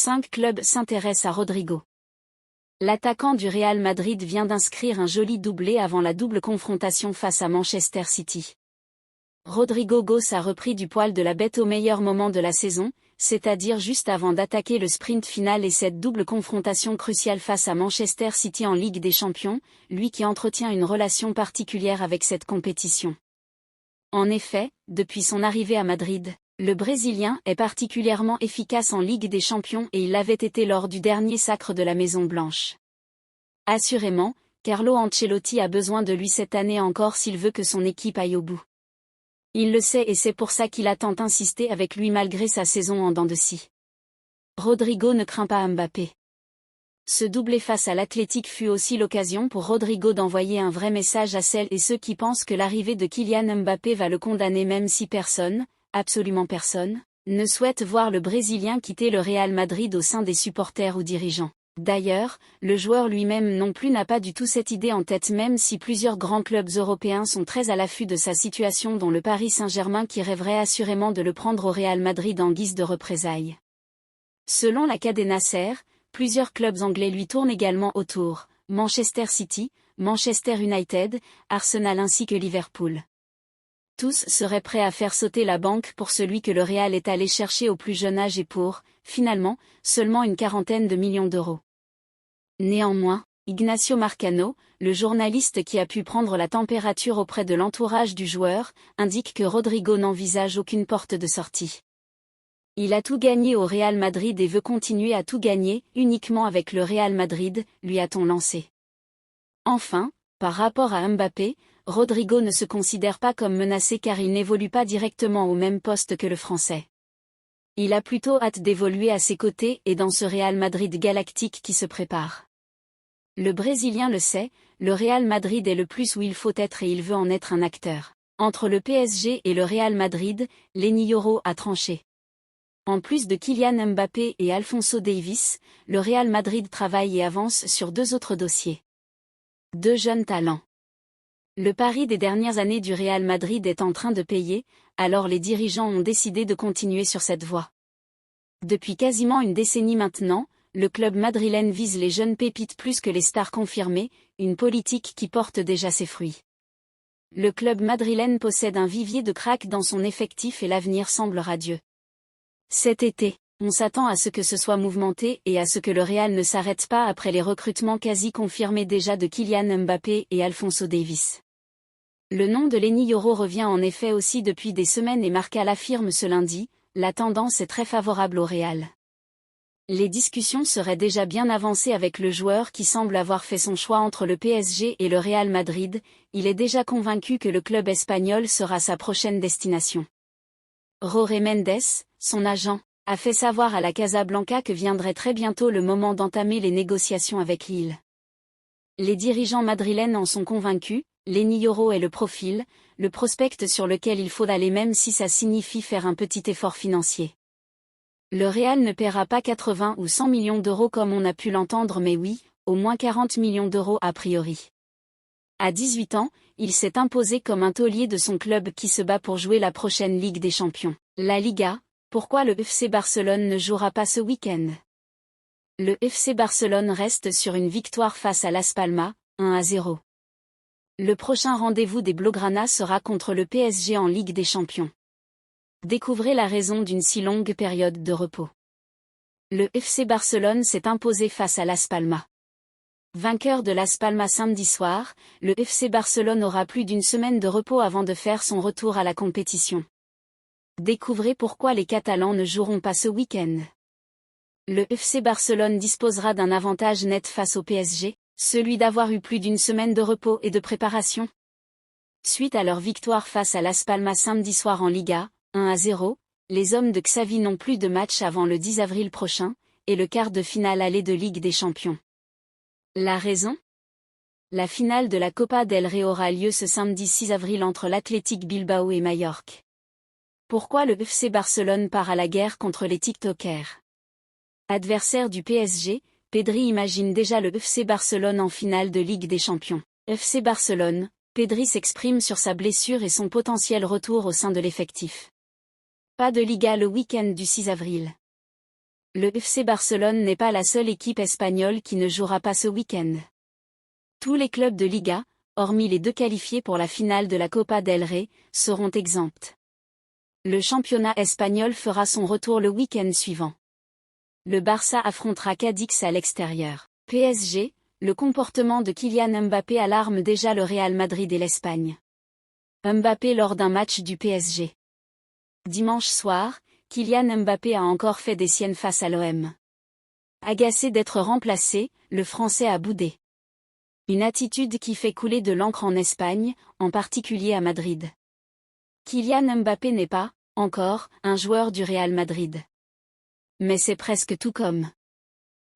5 clubs s'intéressent à Rodrigo. L'attaquant du Real Madrid vient d'inscrire un joli doublé avant la double confrontation face à Manchester City. Rodrigo Goes a repris du poil de la bête au meilleur moment de la saison, c'est-à-dire juste avant d'attaquer le sprint final et cette double confrontation cruciale face à Manchester City en Ligue des Champions, lui qui entretient une relation particulière avec cette compétition. En effet, depuis son arrivée à Madrid, le Brésilien est particulièrement efficace en Ligue des Champions et il l'avait été lors du dernier sacre de la Maison Blanche. Assurément, Carlo Ancelotti a besoin de lui cette année encore s'il veut que son équipe aille au bout. Il le sait et c'est pour ça qu'il a tant insisté avec lui malgré sa saison en dents de scie. Rodrigo ne craint pas Mbappé. Ce doublé face à l'Athletic fut aussi l'occasion pour Rodrigo d'envoyer un vrai message à celles et ceux qui pensent que l'arrivée de Kylian Mbappé va le condamner même si personne, absolument personne, ne souhaite voir le Brésilien quitter le Real Madrid au sein des supporters ou dirigeants. D'ailleurs, le joueur lui-même non plus n'a pas du tout cette idée en tête même si plusieurs grands clubs européens sont très à l'affût de sa situation dont le Paris Saint-Germain qui rêverait assurément de le prendre au Real Madrid en guise de représailles. Selon la Cadena Ser, plusieurs clubs anglais lui tournent également autour, Manchester City, Manchester United, Arsenal ainsi que Liverpool. Tous seraient prêts à faire sauter la banque pour celui que le Real est allé chercher au plus jeune âge et pour, finalement, seulement une quarantaine de millions d'euros. Néanmoins, Ignacio Marcano, le journaliste qui a pu prendre la température auprès de l'entourage du joueur, indique que Rodrigo n'envisage aucune porte de sortie. Il a tout gagné au Real Madrid et veut continuer à tout gagner, uniquement avec le Real Madrid, lui a-t-on lancé. Enfin, par rapport à Mbappé, Rodrigo ne se considère pas comme menacé car il n'évolue pas directement au même poste que le Français. Il a plutôt hâte d'évoluer à ses côtés et dans ce Real Madrid galactique qui se prépare. Le Brésilien le sait, le Real Madrid est le plus où il faut être et il veut en être un acteur. Entre le PSG et le Real Madrid, Lenny Yoro a tranché. En plus de Kylian Mbappé et Alphonso Davies, le Real Madrid travaille et avance sur 2 autres dossiers. 2 jeunes talents. Le pari des dernières années du Real Madrid est en train de payer, alors les dirigeants ont décidé de continuer sur cette voie. Depuis quasiment une décennie maintenant, le club madrilène vise les jeunes pépites plus que les stars confirmées, une politique qui porte déjà ses fruits. Le club madrilène possède un vivier de cracks dans son effectif et l'avenir semble radieux. Cet été, on s'attend à ce que ce soit mouvementé et à ce que le Real ne s'arrête pas après les recrutements quasi confirmés déjà de Kylian Mbappé et Alphonso Davies. Le nom de Lenny Yoro revient en effet aussi depuis des semaines et Marca l'affirme ce lundi, la tendance est très favorable au Real. Les discussions seraient déjà bien avancées avec le joueur qui semble avoir fait son choix entre le PSG et le Real Madrid, il est déjà convaincu que le club espagnol sera sa prochaine destination. Jorge Mendes, son agent, a fait savoir à la Casablanca que viendrait très bientôt le moment d'entamer les négociations avec Lille. Les dirigeants madrilènes en sont convaincus, Lenny Yoro est le profil, le prospect sur lequel il faut aller même si ça signifie faire un petit effort financier. Le Real ne paiera pas 80 ou 100 millions d'euros comme on a pu l'entendre mais oui, au moins 40 millions d'euros a priori. À 18 ans, il s'est imposé comme un taulier de son club qui se bat pour jouer la prochaine Ligue des Champions. La Liga, pourquoi le FC Barcelone ne jouera pas ce week-end? Le FC Barcelone reste sur une victoire face à Las Palmas, 1-0. Le prochain rendez-vous des Blaugrana sera contre le PSG en Ligue des Champions. Découvrez la raison d'une si longue période de repos. Le FC Barcelone s'est imposé face à Las Palmas. Vainqueur de Las Palmas samedi soir, le FC Barcelone aura plus d'une semaine de repos avant de faire son retour à la compétition. Découvrez pourquoi les Catalans ne joueront pas ce week-end. Le FC Barcelone disposera d'un avantage net face au PSG, celui d'avoir eu plus d'une semaine de repos et de préparation. Suite à leur victoire face à Las Palmas samedi soir en Liga, 1-0, les hommes de Xavi n'ont plus de match avant le 10 avril prochain, et le quart de finale aller de Ligue des Champions. La raison? La finale de la Copa del Rey aura lieu ce samedi 6 avril entre l'Athletic Bilbao et Majorque. Pourquoi le FC Barcelone part à la guerre contre les TikTokers? Adversaire du PSG, Pedri imagine déjà le FC Barcelone en finale de Ligue des Champions. FC Barcelone, Pedri s'exprime sur sa blessure et son potentiel retour au sein de l'effectif. Pas de Liga le week-end du 6 avril. Le FC Barcelone n'est pas la seule équipe espagnole qui ne jouera pas ce week-end. Tous les clubs de Liga, hormis les 2 qualifiés pour la finale de la Copa del Rey, seront exempts. Le championnat espagnol fera son retour le week-end suivant. Le Barça affrontera Cadix à l'extérieur. PSG, le comportement de Kylian Mbappé alarme déjà le Real Madrid et l'Espagne. Mbappé lors d'un match du PSG. Dimanche soir, Kylian Mbappé a encore fait des siennes face à l'OM. Agacé d'être remplacé, le Français a boudé. Une attitude qui fait couler de l'encre en Espagne, en particulier à Madrid. Kylian Mbappé n'est pas, encore, un joueur du Real Madrid. Mais c'est presque tout comme.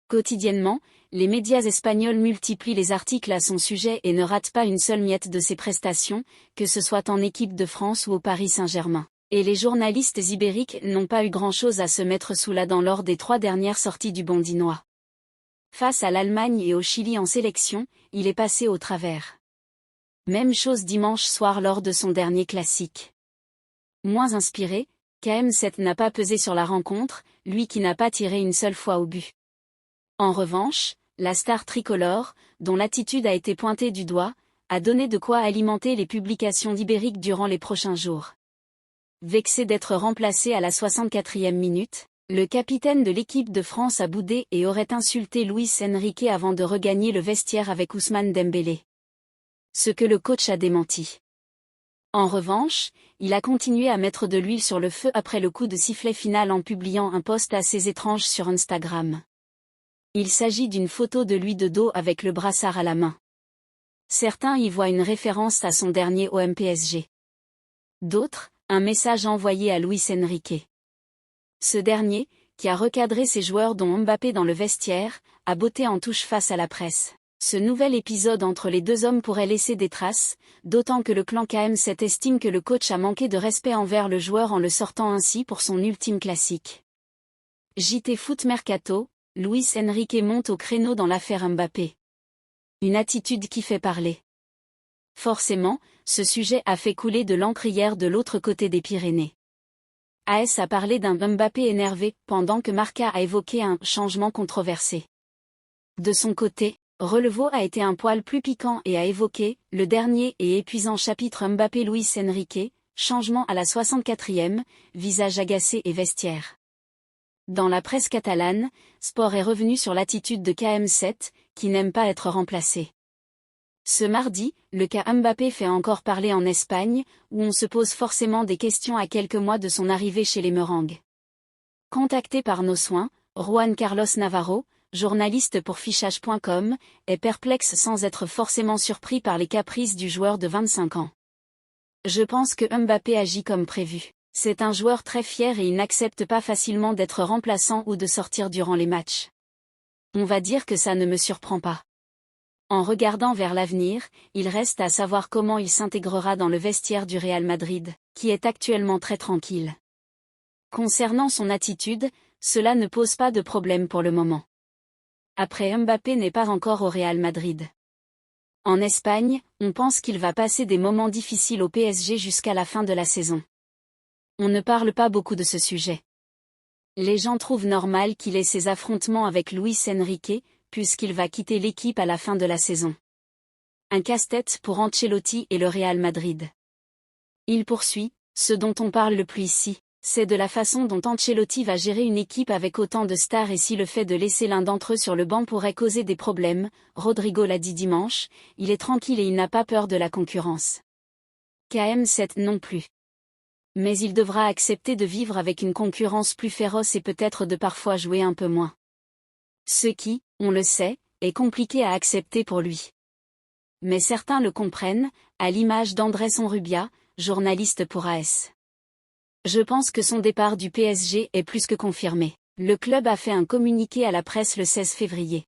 Quotidiennement, les médias espagnols multiplient les articles à son sujet et ne ratent pas une seule miette de ses prestations, que ce soit en équipe de France ou au Paris Saint-Germain. Et les journalistes ibériques n'ont pas eu grand-chose à se mettre sous la dent lors des 3 dernières sorties du Bondinois. Face à l'Allemagne et au Chili en sélection, il est passé au travers. Même chose dimanche soir lors de son dernier classique. Moins inspiré, KM7 n'a pas pesé sur la rencontre, lui qui n'a pas tiré une seule fois au but. En revanche, la star tricolore, dont l'attitude a été pointée du doigt, a donné de quoi alimenter les publications d'Ibérique durant les prochains jours. Vexé d'être remplacé à la 64e minute, le capitaine de l'équipe de France a boudé et aurait insulté Luis Enrique avant de regagner le vestiaire avec Ousmane Dembélé. Ce que le coach a démenti. En revanche, il a continué à mettre de l'huile sur le feu après le coup de sifflet final en publiant un post assez étrange sur Instagram. Il s'agit d'une photo de lui de dos avec le brassard à la main. Certains y voient une référence à son dernier OM-PSG. D'autres, un message envoyé à Luis Enrique. Ce dernier, qui a recadré ses joueurs dont Mbappé dans le vestiaire, a botté en touche face à la presse. Ce nouvel épisode entre les 2 hommes pourrait laisser des traces, d'autant que le clan KM7 estime que le coach a manqué de respect envers le joueur en le sortant ainsi pour son ultime classique. JT Foot Mercato, Luis Enrique monte au créneau dans l'affaire Mbappé. Une attitude qui fait parler. Forcément, ce sujet a fait couler de l'encre hier de l'autre côté des Pyrénées. AS a parlé d'un Mbappé énervé, pendant que Marca a évoqué un changement controversé. De son côté, Relevo a été un poil plus piquant et a évoqué le dernier et épuisant chapitre Mbappé-Luis Enrique, changement à la 64e, visage agacé et vestiaire. Dans la presse catalane, Sport est revenu sur l'attitude de KM7, qui n'aime pas être remplacé. Ce mardi, le cas Mbappé fait encore parler en Espagne, où on se pose forcément des questions à quelques mois de son arrivée chez les Merengues. Contacté par nos soins, Juan Carlos Navarro, journaliste pour fichage.com, est perplexe sans être forcément surpris par les caprices du joueur de 25 ans. Je pense que Mbappé agit comme prévu. C'est un joueur très fier et il n'accepte pas facilement d'être remplaçant ou de sortir durant les matchs. On va dire que ça ne me surprend pas. En regardant vers l'avenir, il reste à savoir comment il s'intégrera dans le vestiaire du Real Madrid, qui est actuellement très tranquille. Concernant son attitude, cela ne pose pas de problème pour le moment. Après Mbappé n'est pas encore au Real Madrid. En Espagne, on pense qu'il va passer des moments difficiles au PSG jusqu'à la fin de la saison. On ne parle pas beaucoup de ce sujet. Les gens trouvent normal qu'il ait ses affrontements avec Luis Enrique, puisqu'il va quitter l'équipe à la fin de la saison. Un casse-tête pour Ancelotti et le Real Madrid. Il poursuit, ce dont on parle le plus ici, c'est de la façon dont Ancelotti va gérer une équipe avec autant de stars et si le fait de laisser l'un d'entre eux sur le banc pourrait causer des problèmes. Rodrigo l'a dit dimanche, il est tranquille et il n'a pas peur de la concurrence. KM7 non plus. Mais il devra accepter de vivre avec une concurrence plus féroce et peut-être de parfois jouer un peu moins. Ce qui, on le sait, est compliqué à accepter pour lui. Mais certains le comprennent, à l'image d'Andrés Onrubia, journaliste pour AS. Je pense que son départ du PSG est plus que confirmé. Le club a fait un communiqué à la presse le 16 février.